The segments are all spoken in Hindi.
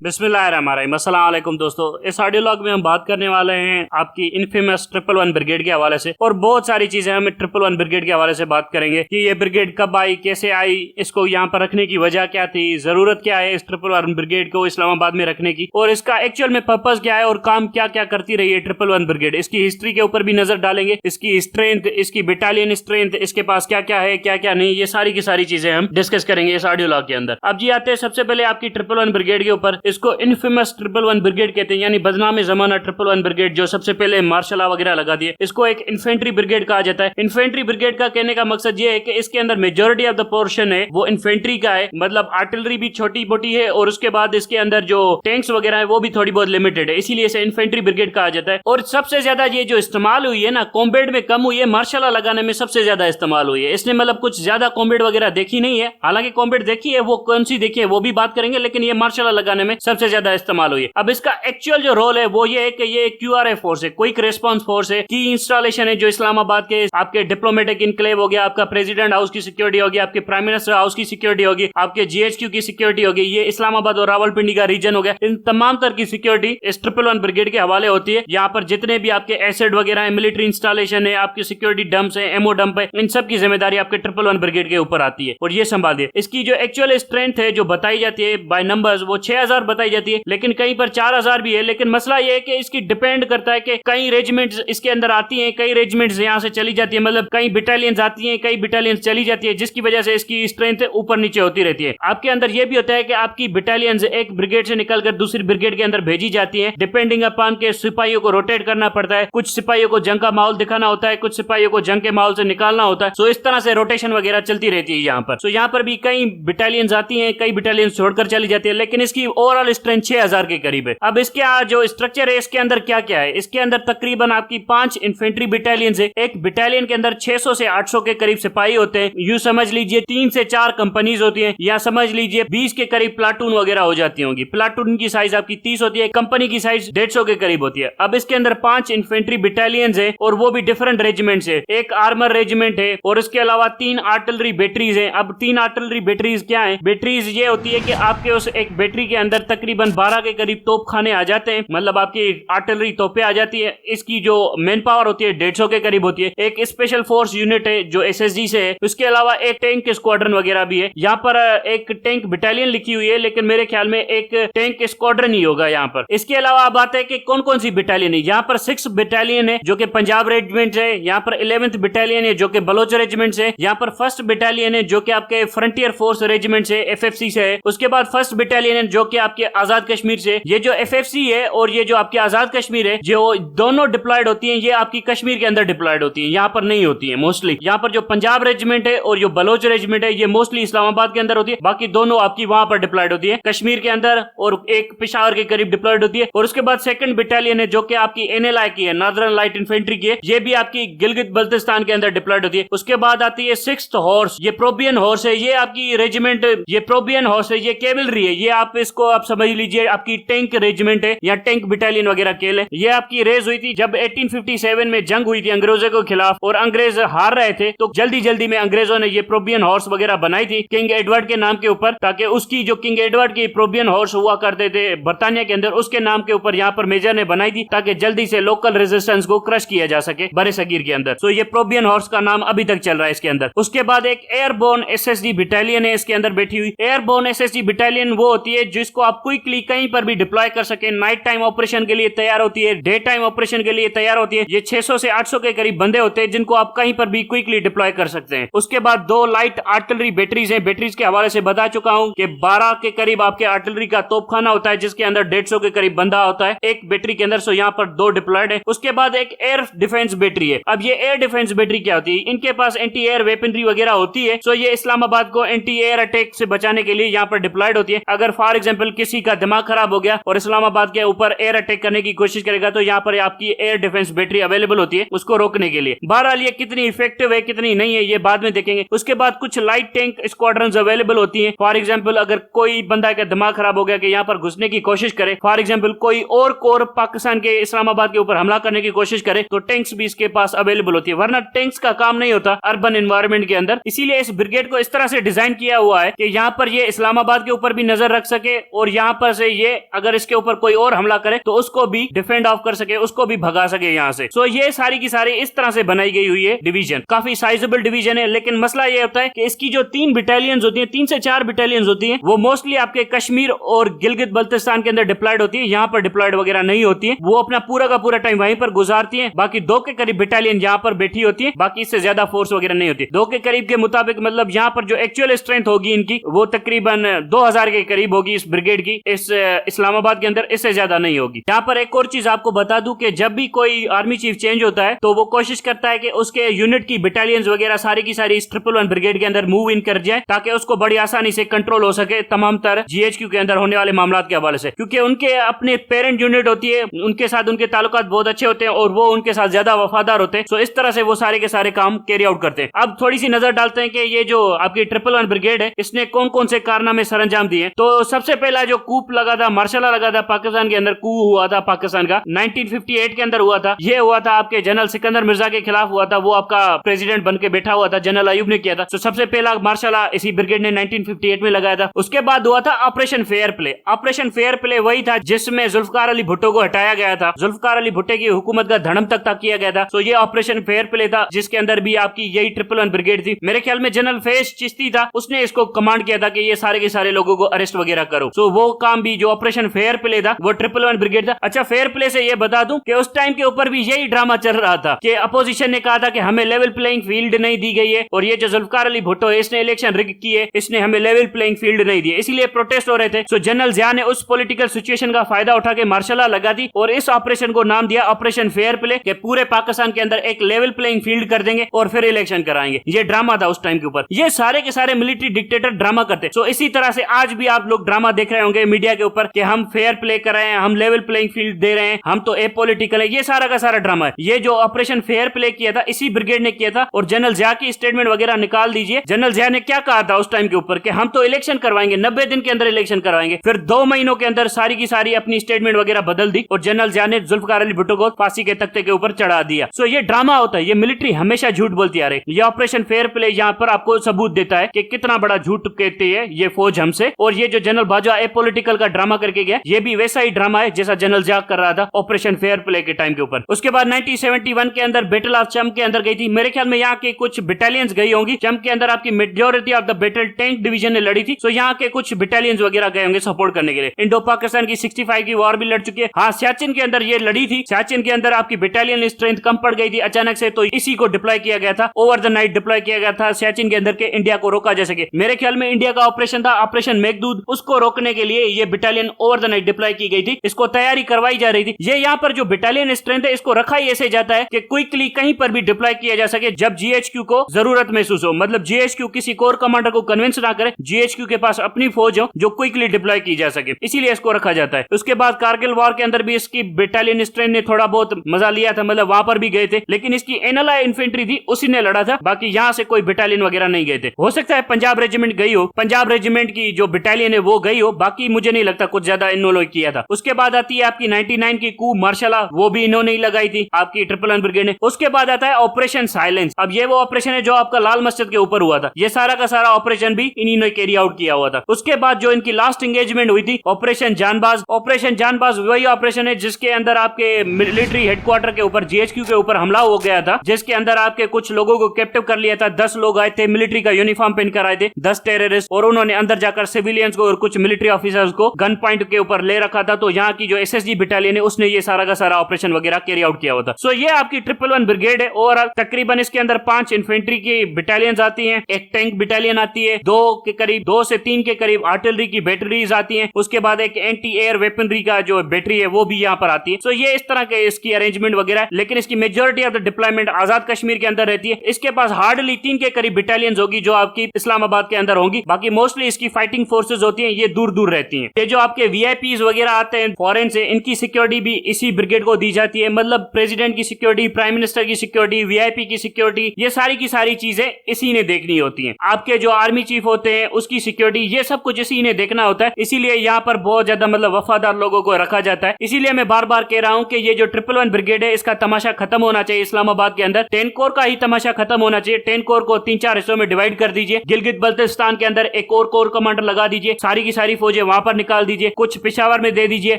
बिस्मिल्लाहिर्रहमानिर्रहीम। अस्सलाम वालेकुम दोस्तों, इस ऑडियो लॉग में हम बात करने वाले हैं आपकी इनफेमस 111 ब्रिगेड के हवाले से और बहुत सारी चीजें हम 111 ब्रिगेड के हवाले से बात करेंगे कि ये ब्रिगेड कब आई, कैसे आई, इसको यहाँ पर रखने की वजह क्या थी, जरूरत क्या है इस 111 ब्रिगेड को इस्लामाबाद में रखने की, और इसका एक्चुअल में पर्पज क्या है और काम क्या क्या करती रही है 111 ब्रिगेड। इसकी हिस्ट्री के ऊपर भी नजर डालेंगे, इसकी स्ट्रेंथ, इसकी बटालियन स्ट्रेंथ, इसके पास क्या क्या है क्या क्या नहीं, ये सारी की सारी चीजें हम डिस्कस करेंगे इस ऑडियो लॉग के अंदर। अब जी आते हैं सबसे पहले आपकी 111 ब्रिगेड के ऊपर। इसको इनफेमस 111 ब्रिगेड कहते हैं, यानी बदनाम जमाना 111 ब्रिगेड, जो सबसे पहले मार्शल लॉ वगैरह लगा दिए। इसको एक इन्फेंट्री ब्रिगेड कहा जाता है। इन्फेंट्री ब्रिगेड का कहने का मकसद ये है कि इसके अंदर मेजोरिटी ऑफ द पोर्शन है वो इन्फेंट्री का है, मतलब आर्टिलरी भी छोटी मोटी है और उसके बाद इसके अंदर जो टैंक्स वगैरह है वो भी थोड़ी बहुत लिमिटेड है, इसीलिए इसे इन्फेंट्री ब्रिगेड कहा जाता है। और सबसे ज्यादा ये जो इस्तेमाल हुई है ना, कॉम्बैट में कम हुई है, मार्शल लॉ लगाने में सबसे ज्यादा इस्तेमाल हुई है। इसने मतलब कुछ ज्यादा कॉम्बैट वगैरह देखी नहीं है, हालांकि कॉम्बैट देखी है, वो कौन सी देखी है वो भी बात करेंगे, लेकिन ये मार्शल लॉ लगाने में सबसे ज्यादा इस्तेमाल हुई है। अब इसका एक्चुअल जो रोल है वो ये है कि ये QRF फोर्स है, क्विक रिस्पांस फोर्स है, की इंस्टॉलेशन है, जो इस्लामाबाद के आपके डिप्लोमेटिक इनक्लेव हो गया, आपका प्रेसिडेंट हाउस की सिक्योरिटी होगी, आपके प्राइम मिनिस्टर हाउस की सिक्योरिटी होगी, आपके GHQ की सिक्योरिटी होगी, ये इस्लामाबाद और रावलपिंडी का रीजन हो गया, इन तमाम तरह की सिक्योरिटी इस 111 ब्रिगेड के हवाले होती है। यहाँ पर जितने भी आपके एसिड वगैरह है, मिलिट्री इंस्टॉलेशन है, आपकी सिक्योरिटी डंप्स है, एमओ डंप है, इन सब की जिम्मेदारी आपके 111 ब्रिगेड के ऊपर आती है और ये संभालिए। इसकी जो एक्चुअल स्ट्रेंथ है जो बताई जाती है बाय नंबर्स, वो 6000 बताई जाती है, लेकिन कहीं पर 4000 भी है। लेकिन मसला ये है कि इसकी डिपेंड करता है कि कई रेजिमेंट्स इसके अंदर आती हैं, कई रेजिमेंट्स यहाँ से चली जाती है, मतलब कई बटालियंस आती हैं, कई बटालियंस चली जाती है, जिसकी वजह से इसकी स्ट्रेंथ ऊपर नीचे होती रहती है। आपके अंदर यह भी होता है कि आपकी बटालियंस एक ब्रिगेड से निकलकर दूसरी ब्रिगेड के अंदर भेजी जाती है, डिपेंडिंग अपॉन के सिपाहियों को रोटेट करना पड़ता है, कुछ सिपाहियों को जंग का माहौल दिखाना होता है, कुछ सिपाहियों को जंग के माहौल से निकालना होता है। सो इस तरह से रोटेशन वगैरह चलती रहती है यहाँ पर। सो यहाँ पर भी कई बटालियंस आती हैं, कई बटालियंस छोड़कर चली जाती है, लेकिन इसकी ओवरऑल स्ट्रेंथ 6000 के करीब है। अब इसके जो स्ट्रक्चर है इसके अंदर क्या क्या है, इसके अंदर तकरीबन आपकी 5 इन्फेंट्री बटालियंस है। एक बटालियन के अंदर 600 से 800 के करीब सिपाही होते हैं। यूं समझ लीजिए 3 से 4 कंपनीज होती हैं, या समझ लीजिए 20 के करीब प्लाटून वगैरह हो जाती होंगी। प्लाटून की साइज आपकी 30 होती है, कंपनी की साइज 150 के करीब होती है। अब इसके अंदर 5 इन्फेंट्री बटालियंस है और वो भी डिफरेंट रेजिमेंट्स है। एक आर्मर रेजिमेंट है और इसके अलावा 3 आर्टिलरी बैटरीज है। अब 3 आर्टिलरी बैटरीज क्या है? बैटरीज ये होती है कि आपके उस एक बैटरी के अंदर तकरीबन 12 के करीब तोप खाने आ जाते हैं, मतलब आपकी आर्टिलरी तोपे आ जाती है। इसकी जो मेन पावर होती है 150 के करीब होती है। एक स्पेशल फोर्स यूनिट है जो SSG से है। उसके अलावा एक टैंक स्क्वाड्रन वगैरह भी है। यहाँ पर एक टैंक बटालियन लिखी हुई है, लेकिन मेरे ख्याल में एक टैंक स्क्वाड्रन ही होगा यहाँ पर। इसके अलावा अब आता है कि कौन कौन सी बटालियन है। यहाँ पर 6 बटालियन है जो कि पंजाब रेजिमेंट है। यहाँ पर 11th बटालियन है जो कि बलोच रेजिमेंट है। यहाँ पर 1st बटालियन है जो कि आपके फ्रंटियर फोर्स रेजिमेंट से FFC से है। उसके बाद 1st बटालियन है जो कि आपके आजाद कश्मीर से। ये जो FFC है और ये जो आपकी आजाद कश्मीर है, जो दोनों डिप्लॉयड होती हैं, ये आपकी कश्मीर के अंदर डिप्लॉयड होती हैं, यहाँ पर नहीं होती है मोस्टली। यहाँ पर जो पंजाब रेजिमेंट है और जो बलोच रेजिमेंट है ये मोस्टली इस्लामाबाद के अंदर होती है, बाकी दोनों आपकी वहां पर डिप्लॉयड होती है कश्मीर के अंदर, और एक पेशावर के करीब डिप्लॉयड होती है। और उसके बाद 2nd बटालियन है जो कि आपकी NLI की है, नॉर्दर्न लाइट इन्फेंट्री की है, ये भी आपकी गिलगित बल्तिस्तान के अंदर डिप्लॉयड होती है। उसके बाद आती है 6th हॉर्स, ये प्रोबियन हॉर्स है, ये आपकी रेजिमेंट, ये प्रोबियन हॉर्स है, ये कैवलरी है, ये आप इसको आप समझ लीजिए आपकी टैंक रेजिमेंट है या टैंक बटालियन वगैरह केल है। ये आपकी रेज हुई थी जब 1857 में जंग हुई थी अंग्रेजों के खिलाफ और अंग्रेज हार रहे थे, तो जल्दी जल्दी में अंग्रेजों ने ये प्रोबियन हॉर्स वगैरह बनाई थी किंग एडवर्ड के नाम के ऊपर, ताकि उसकी जो किंग एडवर्ड की प्रोबियन हॉर्स हुआ करते थे बर्तानिया के अंदर, उसके नाम के ऊपर यहाँ पर मेजर ने बनाई थी ताकि जल्दी से लोकल रेजिस्टेंस को क्रश किया जा सके बड़े सगीर के अंदर। तो ये प्रोबियन हॉर्स का नाम अभी तक चल रहा है इसके अंदर। उसके बाद एक एयरबोर्न SSG बटालियन है इसके अंदर बैठी हुई। एयरबोर्न SSG बटालियन वो होती है जिसको आप क्विकली कहीं पर भी डिप्लॉय कर सके, नाइट टाइम ऑपरेशन के लिए तैयार होती है, डे टाइम ऑपरेशन के लिए तैयार होती है। ये 600 से 800 के करीब बंदे होते हैं जिनको आप कहीं पर भी क्विकली डिप्लॉय कर सकते हैं। उसके बाद 2 लाइट आर्टिलरी बैटरीज हैं। बैटरीज के हवाले से बता चुका हूं कि 12 के करीब आपके आर्टिलरी का तोपखाना होता है जिसके अंदर 150 के करीब बंदा होता है एक बैटरी के अंदर। सो यहाँ पर 2 डिप्लॉयड है। उसके बाद एक एयर डिफेंस बैटरी है। अब ये एयर डिफेंस बैटरी क्या होती है? इनके पास एंटी एयर वेपनरी वगैरह होती है। सो ये इस्लामाबाद को एंटी एयर अटैक से बचाने के लिए यहाँ पर डिप्लॉयड होती है। अगर फॉर एग्जाम्पल किसी का दिमाग खराब हो गया और इस्लामाबाद के ऊपर एयर अटैक करने की कोशिश करेगा तो यहाँ पर आपकी एयर डिफेंस बैटरी अवेलेबल होती है उसको रोकने के लिए। बहरहाल ये कितनी इफेक्टिव है कितनी नहीं है ये बाद में देखेंगे। उसके बाद कुछ लाइट टैंक स्क्वाड्रन अवेलेबल होती है। फॉर एग्जाम्पल अगर कोई बंदा का दिमाग खराब हो गया कि यहाँ पर घुसने की कोशिश करे, फॉर एग्जाम्पल कोई और कोर पाकिस्तान के इस्लामाबाद के ऊपर हमला करने की कोशिश करे, तो टैंक्स भी इसके पास अवेलेबल होती है। वरना टैंक्स का काम नहीं होता अर्बन एनवायरनमेंट के अंदर। इसीलिए इस ब्रिगेड को इस तरह से डिजाइन किया हुआ है कि यहाँ पर ये इस्लामाबाद के ऊपर भी नजर रख सके और यहाँ पर से ये अगर इसके ऊपर कोई और हमला करे तो उसको भी डिफेंड ऑफ कर सके, उसको भी भगा सके यहाँ से। सो ये सारी की सारी इस तरह से बनाई गई हुई है डिवीजन, काफी साइजेबल डिवीजन है। लेकिन मसला ये होता है कि इसकी जो 3 बटालियंस होती है, 3 से 4 बटालियंस होती है, वो मोस्टली आपके कश्मीर और गिलगित बल्तिस्तान के अंदर डिप्लॉयड होती है, यहाँ पर डिप्लॉयड वगैरह नहीं होती है। वो अपना पूरा का पूरा टाइम वहीं पर गुजारती है। बाकी 2 के करीब बटालियन यहाँ पर बैठी होती है, बाकी इससे ज्यादा फोर्स वगैरह नहीं होती। 2 के करीब के मुताबिक मतलब यहाँ पर जो एक्चुअल स्ट्रेंथ होगी इनकी वो तकरीबन 2000 के करीब होगी इस ब्रिगेड की, इस इस्लामाबाद के अंदर, इससे ज्यादा नहीं होगी। यहाँ पर एक और चीज आपको बता दूं कि जब भी कोई आर्मी चीफ चेंज होता है तो वो कोशिश करता है कि उसके यूनिट की बटालियंस वगैरह सारी की सारी इस 111 ब्रिगेड के अंदर मूव इन कर जाए, ताकि उसको बड़ी आसानी से कंट्रोल हो सके तमाम तरह जीएचक्यू के अंदर होने वाले मामलों के हवाले से, क्योंकि उनके अपने पेरेंट यूनिट होती है, उनके साथ उनके ताल्लुकात बहुत अच्छे होते हैं और वो उनके साथ ज्यादा वफादार होते हैं। तो इस तरह से वो सारे के सारे काम कैरी आउट करते हैं। अब थोड़ी सी नजर डालते हैं कि ये जो आपकी 111 ब्रिगेड है इसने कौन कौन से कारनामे सरंजाम दिए। तो सबसे पहला जो कूप लगा था, मार्शल लगा था पाकिस्तान के अंदर, कू हुआ था पाकिस्तान का 1958 के अंदर हुआ था। ये हुआ था आपके जनरल सिकंदर मिर्जा के खिलाफ हुआ था, वो आपका प्रेसिडेंट बन के बैठा हुआ था, जनरल अयूब ने किया था। तो सबसे पहला मार्शल इसी ब्रिगेड ने 1958 में लगाया था। उसके बाद हुआ था operation fair play. Operation fair play वही था जिसमें जुल्फकार अली भुट्टो को हटाया गया था, जुल्फकार अली भुट्टो की हुकूमत का धड़म तक किया गया था। तो ये ऑपरेशन फेयर प्ले था जिसके अंदर भी आपकी यही 111 ब्रिगेड थी। मेरे ख्याल में जनरल फैज चिश्ती था, उसने इसको कमांड किया था कि ये सारे के सारे लोगों को अरेस्ट वगैरह करो। तो वो काम भी जो ऑपरेशन फेयर प्ले था वो 111 ब्रिगेड था। अच्छा, फेयर प्ले से ये बता दूं कि उस टाइम के ऊपर भी यही ड्रामा चल रहा था कि अपोजिशन ने कहा था कि हमें लेवल प्लेइंग फील्ड नहीं दी गई है, और ये जो जुल्फकार अली भुट्टो है इसने इलेक्शन रिग की है, इसने हमें लेवल प्लेइंग फील्ड नहीं दी, इसीलिए प्रोटेस्ट हो रहे थे। सो जनरल जिया ने उस पॉलिटिकल सिचुएशन का फायदा उठा के मार्शल लगा दी और इस ऑपरेशन को नाम दिया ऑपरेशन फेयर प्ले, कि पूरे पाकिस्तान के अंदर एक लेवल प्लेइंग फील्ड कर देंगे और फिर इलेक्शन कराएंगे। ये ड्रामा था उस टाइम के ऊपर। ये सारे के सारे मिलिट्री डिक्टेटर ड्रामा करते। सो इसी तरह से आज भी आप लोग ड्रामा देख रहे होंगे मीडिया के ऊपर कि हम फेयर प्ले कर रहे हैं, हम लेवल प्लेइंग फील्ड दे रहे हैं, हम तो एपॉलिटिकल है। ये सारा का सारा ड्रामा है। ये जो ऑपरेशन फेयर प्ले किया था इसी ब्रिगेड ने किया था। और जनरल जिया की स्टेटमेंट वगैरह निकाल दीजिए, जनरल जिया ने क्या कहा था उस टाइम के ऊपर कि हम तो इलेक्शन करवाएंगे, 90 दिन के अंदर इलेक्शन करवाएंगे। फिर 2 महीनों के अंदर सारी की सारी अपनी स्टेटमेंट वगैरह बदल दी और जनरल जिया ने जुल्फकार अली भुट्टो को फांसी के तख्ते के ऊपर चढ़ा दिया। सो ये ड्रामा होता है। ये मिलिट्री हमेशा झूठ बोलती आ रही। ये ऑपरेशन फेयर प्ले यहाँ पर आपको सबूत देता है कि कितना बड़ा झूठ कहती है ये फौज हमसे। और ये जो जनरल बाजवा एपॉलिटिकल का ड्रामा करके गया, ये भी वैसा ही ड्रामा है जैसा जनरल जिया कर रहा था ऑपरेशन फेयर प्ले के टाइम के ऊपर। उसके बाद 1971 के अंदर बैटल ऑफ चम के अंदर गई थी। मेरे ख्याल में यहाँ के कुछ बटालियंस गई होंगी। चम के अंदर आपकी majority of the battle tank division ने लड़ी थी। सो यहाँ के कुछ बटालियंस वगैरह गए होंगे सपोर्ट करने के लिए। इंडो पाकिस्तान की 65 की वॉर भी लड़ चुकी है। हाँ, सियाचिन के अंदर ये लड़ी थी। सियाचिन के अंदर आपकी बटालियन स्ट्रेंथ कम पड़ गई थी अचानक से, तो इसी को डिप्लॉय किया गया था, ओवर द नाइट डिप्लॉय किया गया था सियाचिन के अंदर के इंडिया को रोका जा सके। मेरे ख्याल में इंडिया का ऑपरेशन था ऑपरेशन मेघदूत, उसको रोकने के लिए ये battalion over the night deploy की गई थी। इसको तैयारी करवाई जा रही थी। ये यहाँ पर जो बटालियन स्ट्रेंथ है इसको रखा ही ऐसे जाता है कि क्विकली कहीं पर भी डिप्लॉय किया जा सके जब जीएचक्यू को जरूरत महसूस हो। मतलब जीएचक्यू किसी कोर कमांडर को कन्विंस ना करे, जीएचक्यू के पास अपनी फौज हो जो क्विकली डिप्लॉय की जा सके, इसीलिए इसको रखा जाता है। उसके बाद कारगिल वॉर के अंदर भी इसकी बटालियन स्ट्रेंथ ने थोड़ा बहुत मजा लिया था, मतलब वहां पर भी गए थे, लेकिन इसकी एनएलआई इन्फेंट्री थी उसी ने लड़ा था। बाकी यहाँ से कोई बटालियन वगैरह नहीं गए थे। हो सकता है पंजाब रेजिमेंट गई हो, पंजाब रेजिमेंट की जो बटालियन है वो गई हो, बाकी मुझे नहीं लगता कुछ ज्यादा इन्होंने किया था। उसके बाद आती है आपकी 99 की कू मार्शल, वो भी इन्होंने ही लगाई थी आपकी 111 ब्रिगेड ने। उसके बाद आता है ऑपरेशन साइलेंस। अब ये वो ऑपरेशन है जो आपका लाल मस्जिद के ऊपर हुआ था। ये सारा का सारा ऑपरेशन भी इन्हीं ने कैरी आउट किया हुआ था। उसके बाद जो इनकी लास्ट एंगेजमेंट हुई थी ऑपरेशन जानबाज। ऑपरेशन जानबाज वही ऑपरेशन है जिसके अंदर आपके मिलिट्री हेडक्वार्टर के ऊपर जीएचक्यू के ऊपर हमला हो गया था, जिसके अंदर आपके कुछ लोगों को कैप्टिव कर लिया था। 10 लोग आए थे, मिलिट्री का यूनिफॉर्म पहनकर आए थे, 10 टेररिस्ट, और उन्होंने अंदर जाकर सिविलियंस को और कुछ मिलिट्री ऑफिसर्स को गन पॉइंट के ऊपर ले रखा था। तो यहाँ की जो एसएसजी बटालियन है उसने ये सारा का सारा ऑपरेशन वगैरह कैरी आउट किया हुआ था। सो ये आपकी 111 ब्रिगेड है। ओवरऑल तकरीबन इसके अंदर 5 इन्फेंट्री की बटालियंस आती हैं, एक टैंक बटालियन आती है, 2 से 3 के करीब आर्टिलरी की बैटरीज आती हैं, उसके बाद एक एंटी एयर वेपनरी का जो बैटरी है वो भी यहाँ पर आती है। सो ये इस तरह के इसकी अरेंजमेंट वगैरह, लेकिन इसकी मेजोरिटी ऑफ द डिप्लॉयमेंट आजाद कश्मीर के अंदर रहती है। इसके पास हार्डली 3 के करीब बटालियंस होगी जो आपकी इस्लामाबाद के अंदर होंगी। बाकी मोस्टली इसकी फाइटिंग फोर्सेज होती हैं, ये दूर दूर रहती हैं। ये जो आपके वीआईपीज वगैरह आते हैं फॉरेन से, इनकी सिक्योरिटी भी इसी ब्रिगेड को दी जाती है। मतलब प्रेसिडेंट की सिक्योरिटी, प्राइम मिनिस्टर की सिक्योरिटी, वीआईपी की सिक्योरिटी, ये सारी की सारी चीजें इसी ने देखनी होती हैं। आपके जो आर्मी चीफ होते हैं उसकी सिक्योरिटी, ये सब कुछ इसी ने देखना होता है। इसीलिए यहाँ पर बहुत ज्यादा मतलब वफादार लोगों को रखा जाता है। इसीलिए मैं बार बार कह रहा हूँ कि ये जो 111 ब्रिगेड है इसका तमाशा खत्म होना चाहिए इस्लामाबाद के अंदर। 10 कोर का ही तमाशा खत्म होना चाहिए। 10 कोर को 3-4 हिस्सों में डिवाइड कर दीजिए। गिलगित बल्तिस्तान के अंदर एक और कोर कमांडर लगा दीजिए, सारी की सारी फौजें दीजिए, वहां पर निकाल दीजिए, कुछ पेशावर में दे दीजिए,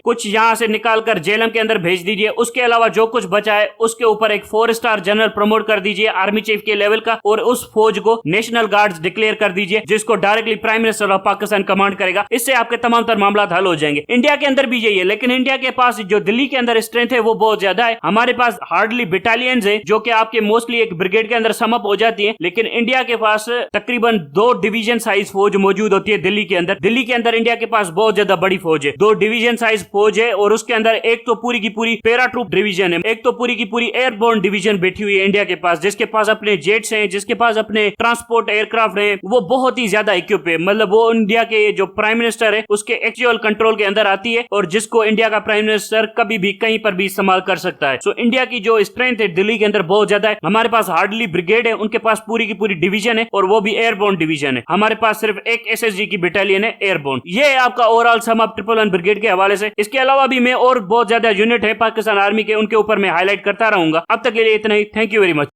कुछ यहाँ से निकाल कर जेलम के अंदर भेज दीजिए। उसके अलावा जो कुछ बचा है उसके ऊपर एक 4 स्टार जनरल प्रमोट कर दीजिए आर्मी चीफ के लेवल का, और उस फौज को नेशनल गार्ड्स डिक्लेयर कर दीजिए, जिसको directly prime minister of Pakistan command करेगा। इससे आपके तमाम तर मामला हल हो जाएंगे। इंडिया के अंदर भी यही है, लेकिन इंडिया के पास जो दिल्ली के अंदर स्ट्रेंथ है वो बहुत ज्यादा है। हमारे पास हार्डली बटालियंस है जो कि आपके मोस्टली एक ब्रिगेड के अंदर समअप हो जाती है, लेकिन इंडिया के पास तकरीबन 2 डिवीजन साइज फौज मौजूद होती है दिल्ली के अंदर। दिल्ली के अंदर इंडिया के पास बहुत ज्यादा बड़ी फौज है, 2 डिवीजन साइज फौज है, और उसके अंदर एक तो पूरी की पूरी पैरा ट्रूप डिवीजन है, एक तो पूरी की पूरी एयरबोर्न डिवीजन बैठी हुई है इंडिया के पास, जिसके पास अपने जेट्स हैं, जिसके पास अपने ट्रांसपोर्ट एयरक्राफ्ट हैं, वो बहुत ही ज्यादा इक्विप है। मतलब वो इंडिया के जो प्राइम मिनिस्टर है उसके एक्चुअल कंट्रोल के अंदर आती है, और जिसको इंडिया का प्राइम मिनिस्टर कभी भी कहीं पर भी इस्तेमाल कर सकता है। सो इंडिया की जो स्ट्रेंथ है दिल्ली के अंदर बहुत ज्यादा है। हमारे पास हार्डली ब्रिगेड है, उनके पास पूरी की पूरी डिवीजन है, और वो भी एयरबोर्न डिवीजन है। हमारे पास सिर्फ एक एसएसजी की बटालियन है एयरबोर्न। ये है आपका ओवरऑल सम अप 111 ब्रिगेड के हवाले से। इसके अलावा भी मैं और बहुत ज्यादा यूनिट है पाकिस्तान आर्मी के, उनके ऊपर मैं हाईलाइट करता रहूंगा। अब तक के लिए इतना ही। Thank you very much.